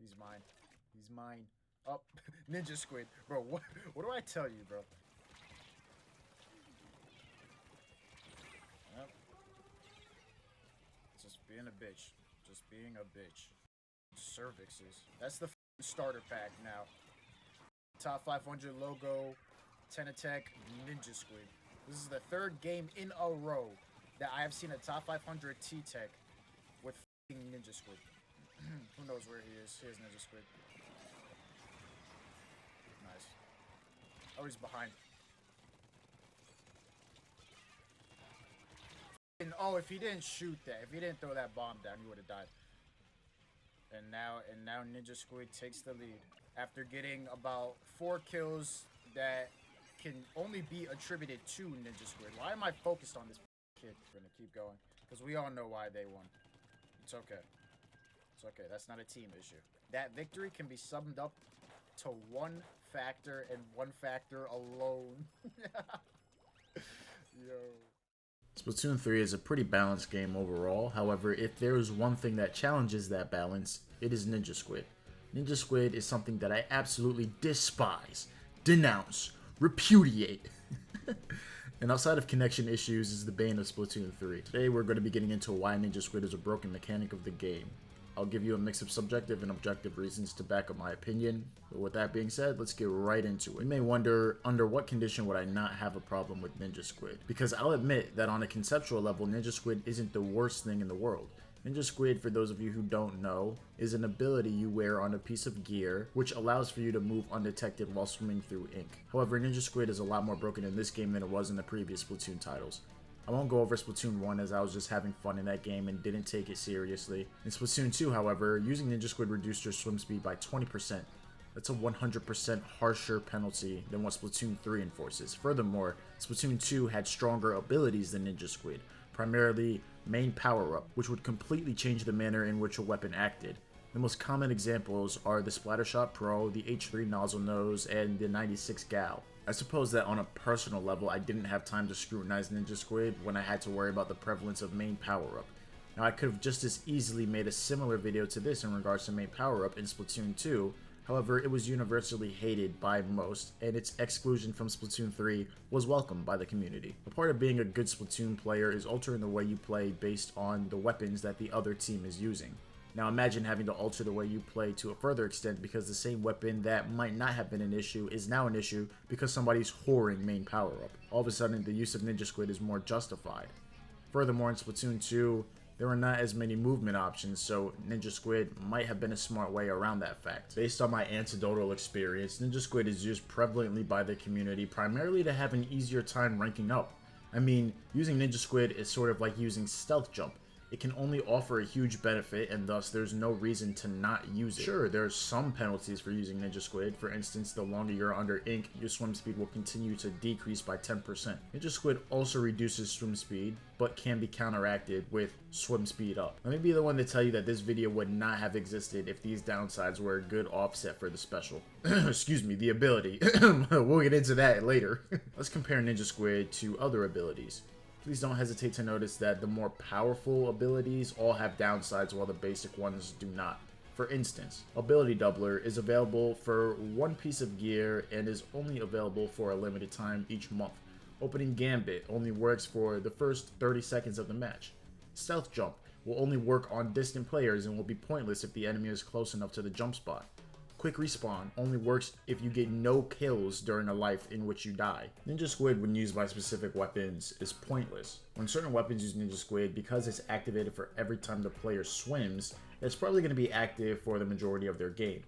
He's mine. He's mine. Oh, Ninja Squid. Bro, what do I tell you, bro? Yep. Just being a bitch. Just being a bitch. Cervixes. That's the starter pack now. Top 500 logo, 10 attack, Ninja Squid. This is the third game in a row that I have seen a top 500 T-Tech with Ninja Squid. Who knows where he is? Here's Ninja Squid. Nice. Oh, he's behind. And, oh, if he didn't shoot that, if he didn't throw that bomb down, he would have died. And now Ninja Squid takes the lead after getting about 4 kills that can only be attributed to Ninja Squid. Why am I focused on this kid? We're gonna keep going because we all know why they won. It's okay. It's okay. That's not a team issue. That victory can be summed up to one factor and one factor alone. Yo. Splatoon 3 is a pretty balanced game overall. However, if there is one thing that challenges that balance, it is Ninja Squid. Ninja Squid is something that I absolutely despise, denounce, repudiate. And outside of connection issues is the bane of Splatoon 3. Today we're going to be getting into why Ninja Squid is a broken mechanic of the game. I'll give you a mix of subjective and objective reasons to back up my opinion. But with that being said, let's get right into it. You may wonder, under what condition would I not have a problem with Ninja Squid? Because I'll admit that on a conceptual level, Ninja Squid isn't the worst thing in the world. Ninja Squid, for those of you who don't know, is an ability you wear on a piece of gear, which allows for you to move undetected while swimming through ink. However, Ninja Squid is a lot more broken in this game than it was in the previous Splatoon titles. I won't go over Splatoon 1 as I was just having fun in that game and didn't take it seriously. In Splatoon 2, however, using Ninja Squid reduced your swim speed by 20%. That's a 100% harsher penalty than what Splatoon 3 enforces. Furthermore, Splatoon 2 had stronger abilities than Ninja Squid, primarily main power-up, which would completely change the manner in which a weapon acted. The most common examples are the Splattershot Pro, the H3 Nozzle Nose, and the 96 Gal. I suppose that on a personal level, I didn't have time to scrutinize Ninja Squid when I had to worry about the prevalence of main power-up. Now, I could have just as easily made a similar video to this in regards to main power-up in Splatoon 2, however, it was universally hated by most, and its exclusion from Splatoon 3 was welcomed by the community. A part of being a good Splatoon player is altering the way you play based on the weapons that the other team is using. Now imagine having to alter the way you play to a further extent because the same weapon that might not have been an issue is now an issue because somebody's whoring main power-up. All of a sudden, the use of Ninja Squid is more justified. Furthermore, in Splatoon 2, there were not as many movement options, so Ninja Squid might have been a smart way around that fact. Based on my anecdotal experience, Ninja Squid is used prevalently by the community primarily to have an easier time ranking up. I mean, using Ninja Squid is sort of like using Stealth Jump. It can only offer a huge benefit, and thus there's no reason to not use it. Sure, there's some penalties for using Ninja Squid. For instance, the longer you're under ink, your swim speed will continue to decrease by 10%. Ninja Squid also reduces swim speed, but can be counteracted with swim speed up. Let me be the one to tell you that this video would not have existed if these downsides were a good offset for the special. Excuse me, the ability. We'll get into that later. Let's compare Ninja Squid to other abilities. Please don't hesitate to notice that the more powerful abilities all have downsides while the basic ones do not. For instance, Ability Doubler is available for one piece of gear and is only available for a limited time each month. Opening Gambit only works for the first 30 seconds of the match. Stealth Jump will only work on distant players and will be pointless if the enemy is close enough to the jump spot. Quick Respawn only works if you get no kills during a life in which you die. Ninja Squid, when used by specific weapons, is pointless. When certain weapons use Ninja Squid, because it's activated for every time the player swims, it's probably going to be active for the majority of their game.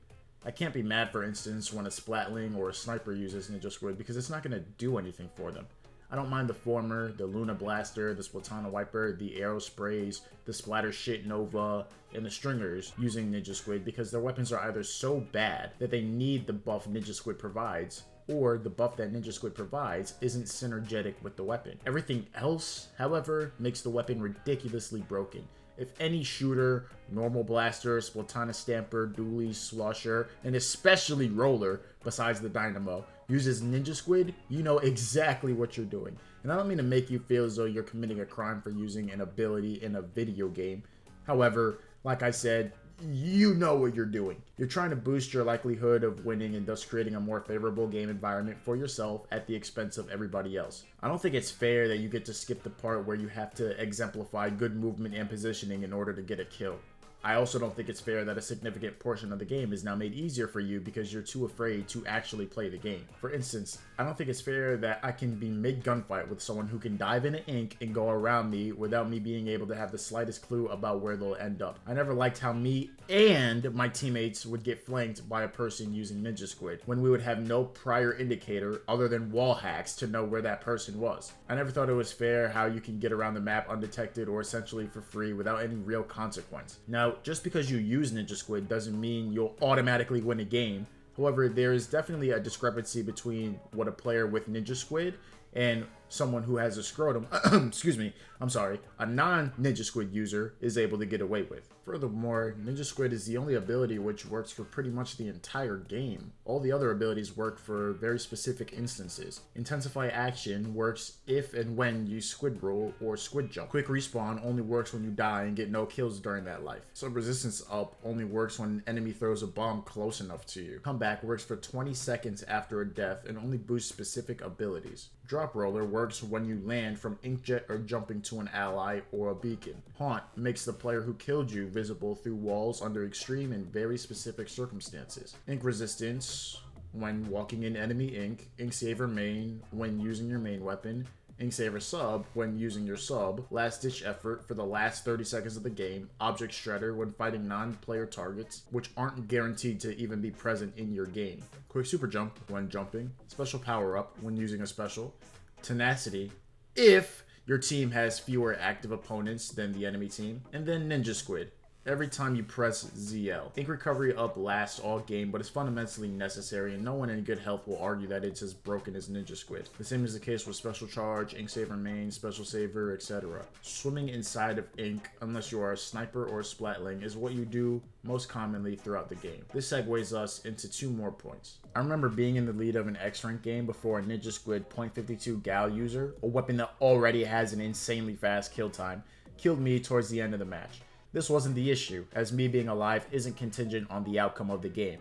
I can't be mad, for instance, when a Splatling or a Sniper uses Ninja Squid because it's not going to do anything for them. I don't mind the former, the Luna Blaster, the Splatana Wiper, the Aero Sprays, the Splatter Shit Nova, and the Stringers using Ninja Squid because their weapons are either so bad that they need the buff Ninja Squid provides, or the buff that Ninja Squid provides isn't synergetic with the weapon. Everything else, however, makes the weapon ridiculously broken. If any shooter, normal blaster, Splatana Stamper, Dually, Slosher, and especially Roller, besides the Dynamo, uses Ninja Squid, you know exactly what you're doing. And I don't mean to make you feel as though you're committing a crime for using an ability in a video game. However, like I said, you know what you're doing. You're trying to boost your likelihood of winning and thus creating a more favorable game environment for yourself at the expense of everybody else. I don't think it's fair that you get to skip the part where you have to exemplify good movement and positioning in order to get a kill. I also don't think it's fair that a significant portion of the game is now made easier for you because you're too afraid to actually play the game. For instance, I don't think it's fair that I can be mid-gunfight with someone who can dive into ink and go around me without me being able to have the slightest clue about where they'll end up. I never liked how me and my teammates would get flanked by a person using Ninja Squid when we would have no prior indicator other than wall hacks to know where that person was. I never thought it was fair how you can get around the map undetected or essentially for free without any real consequence. Now, just because you use Ninja Squid doesn't mean you'll automatically win a game. However, there is definitely a discrepancy between what a player with Ninja Squid and someone who has a scrotum, excuse me, I'm sorry, a non-Ninja Squid user is able to get away with. Furthermore, Ninja Squid is the only ability which works for pretty much the entire game. All the other abilities work for very specific instances. Intensify action works if and when you squid roll or squid jump. Quick respawn only works when you die and get no kills during that life. Sub resistance up only works when an enemy throws a bomb close enough to you. Comeback works for 20 seconds after a death and only boosts specific abilities. Drop roller works when you land from inkjet or jumping to an ally or a beacon. Haunt makes the player who killed you visible through walls under extreme and very specific circumstances. Ink resistance when walking in enemy ink. Ink saver main when using your main weapon. Ink saver sub when using your sub. Last ditch effort for the last 30 seconds of the game. Object shredder when fighting non-player targets, which aren't guaranteed to even be present in your game. Quick super jump when jumping. Special power up when using a special. Tenacity if your team has fewer active opponents than the enemy team. And then Ninja Squid every time you press ZL. Ink recovery up lasts all game, but it's fundamentally necessary, and no one in good health will argue that it's as broken as Ninja Squid. The same is the case with Special Charge, Ink Saver Main, Special Saver, etc. Swimming inside of ink, unless you are a sniper or a splatling, is what you do most commonly throughout the game. This segues us into two more points. I remember being in the lead of an X-Rank game before a Ninja Squid .52 Gal user, a weapon that already has an insanely fast kill time, killed me towards the end of the match. This wasn't the issue, as me being alive isn't contingent on the outcome of the game,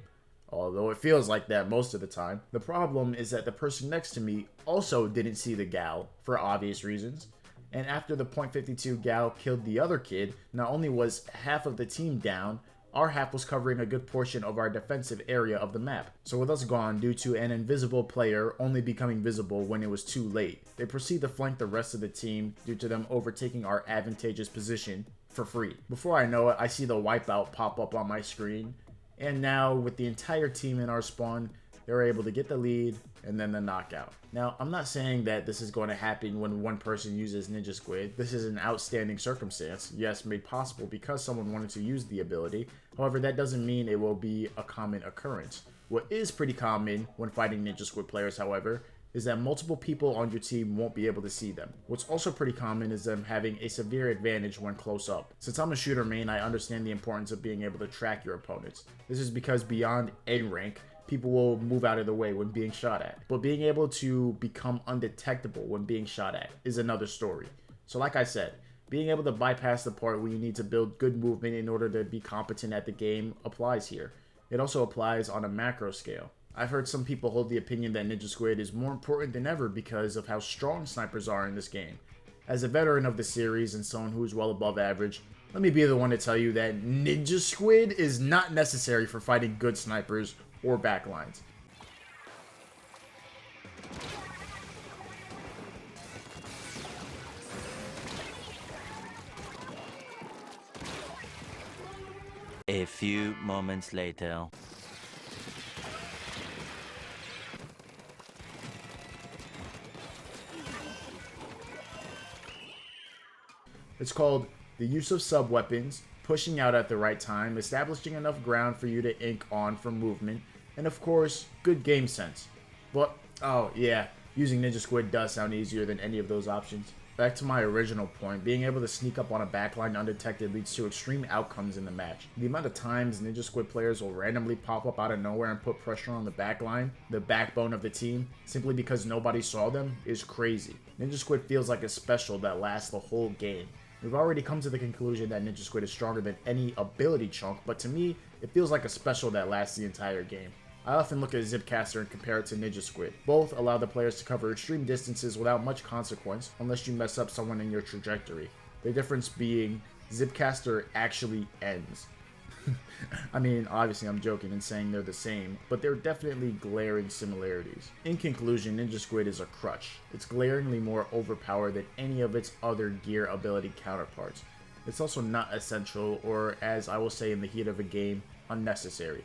although it feels like that most of the time. The problem is that the person next to me also didn't see the gal, for obvious reasons, and after the .52 gal killed the other kid, not only was half of the team down, our half was covering a good portion of our defensive area of the map. So with us gone due to an invisible player only becoming visible when it was too late, they proceed to flank the rest of the team due to them overtaking our advantageous position for free. Before I know it, I see the wipeout pop up on my screen, and now with the entire team in our spawn, they're able to get the lead and then the knockout. Now, I'm not saying that this is going to happen when one person uses Ninja Squid. This is an outstanding circumstance, yes, made possible because someone wanted to use the ability. However, that doesn't mean it will be a common occurrence. What is pretty common when fighting Ninja Squid players, however, is that multiple people on your team won't be able to see them. What's also pretty common is them having a severe advantage when close up. Since I'm a shooter main, I understand the importance of being able to track your opponents. This is because beyond A rank, people will move out of the way when being shot at. But being able to become undetectable when being shot at is another story. So like I said, being able to bypass the part where you need to build good movement in order to be competent at the game applies here. It also applies on a macro scale. I've heard some people hold the opinion that Ninja Squid is more important than ever because of how strong snipers are in this game. As a veteran of the series and someone who is well above average, let me be the one to tell you that Ninja Squid is not necessary for fighting good snipers or backlines. A few moments later. It's called the use of sub-weapons, pushing out at the right time, establishing enough ground for you to ink on for movement, and of course, good game sense. But, oh yeah, using Ninja Squid does sound easier than any of those options. Back to my original point, being able to sneak up on a backline undetected leads to extreme outcomes in the match. The amount of times Ninja Squid players will randomly pop up out of nowhere and put pressure on the backline, the backbone of the team, simply because nobody saw them, is crazy. Ninja Squid feels like a special that lasts the whole game. We've already come to the conclusion that Ninja Squid is stronger than any ability chunk, but to me, it feels like a special that lasts the entire game. I often look at Zipcaster and compare it to Ninja Squid. Both allow the players to cover extreme distances without much consequence, unless you mess up someone in your trajectory. The difference being, Zipcaster actually ends. I mean, obviously I'm joking and saying they're the same, but there are definitely glaring similarities. In conclusion, Ninja Squid is a crutch. It's glaringly more overpowered than any of its other gear ability counterparts. It's also not essential, or as I will say in the heat of a game, unnecessary.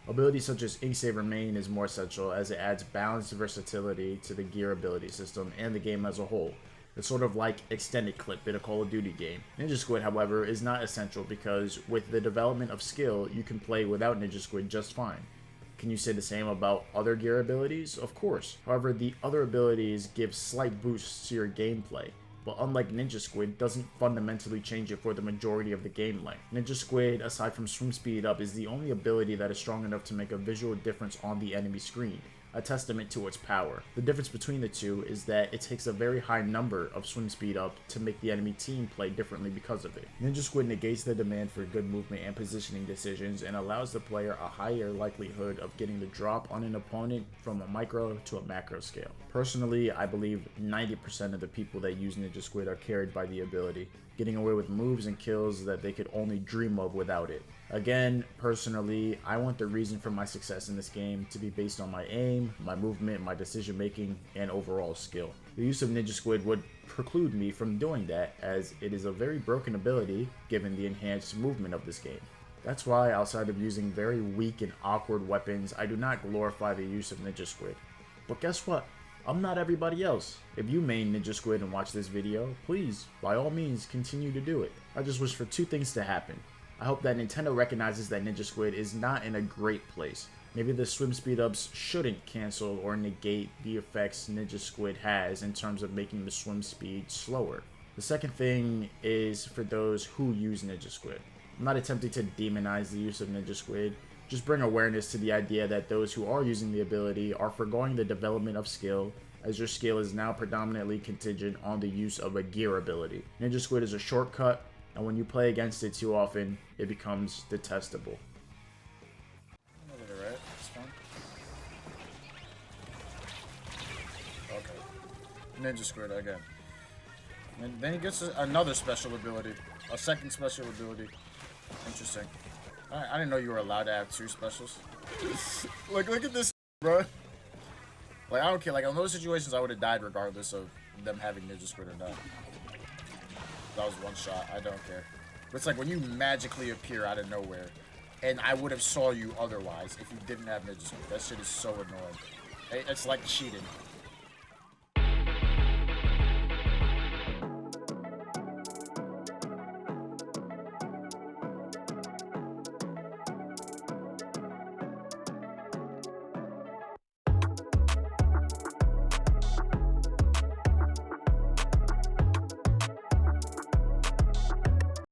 Abilities such as Ink Saver Main is more essential as it adds balanced versatility to the gear ability system and the game as a whole. It's sort of like extended clip in a Call of Duty game. Ninja Squid, however, is not essential because with the development of skill, you can play without Ninja Squid just fine. Can you say the same about other gear abilities? Of course. However, the other abilities give slight boosts to your gameplay, but unlike Ninja Squid, doesn't fundamentally change it for the majority of the game length. Ninja Squid, aside from swim speed up, is the only ability that is strong enough to make a visual difference on the enemy screen, a testament to its power. The difference between the two is that it takes a very high number of swim speed up to make the enemy team play differently because of it. Ninja Squid negates the demand for good movement and positioning decisions and allows the player a higher likelihood of getting the drop on an opponent from a micro to a macro scale. Personally, I believe 90% of the people that use Ninja Squid are carried by the ability, getting away with moves and kills that they could only dream of without it. Again, personally, I want the reason for my success in this game to be based on my aim, my movement, my decision making, and overall skill. The use of Ninja Squid would preclude me from doing that, as it is a very broken ability given the enhanced movement of this game. That's why, outside of using very weak and awkward weapons, I do not glorify the use of Ninja Squid. But guess what? I'm not everybody else. If you main Ninja Squid and watch this video, please, by all means, continue to do it. I just wish for two things to happen. I hope that Nintendo recognizes that Ninja Squid is not in a great place. Maybe the swim speed ups shouldn't cancel or negate the effects Ninja Squid has in terms of making the swim speed slower. The second thing is for those who use Ninja Squid. I'm not attempting to demonize the use of Ninja Squid, just bring awareness to the idea that those who are using the ability are forgoing the development of skill, as your skill is now predominantly contingent on the use of a gear ability. Ninja Squid is a shortcut, and when you play against it too often, it becomes detestable. Right? It's fine. Okay. Ninja Squid again. And then he gets another special ability. A second special ability. Interesting. I didn't know you were allowed to have two specials. Like, look at this, bro. Like, I don't care. Like, in those situations, I would have died regardless of them having Ninja Squid or not. That was one shot. I don't care. But it's like when you magically appear out of nowhere, and I would have saw you otherwise if you didn't have Ninja Squid. That shit is so annoying. It's like cheating.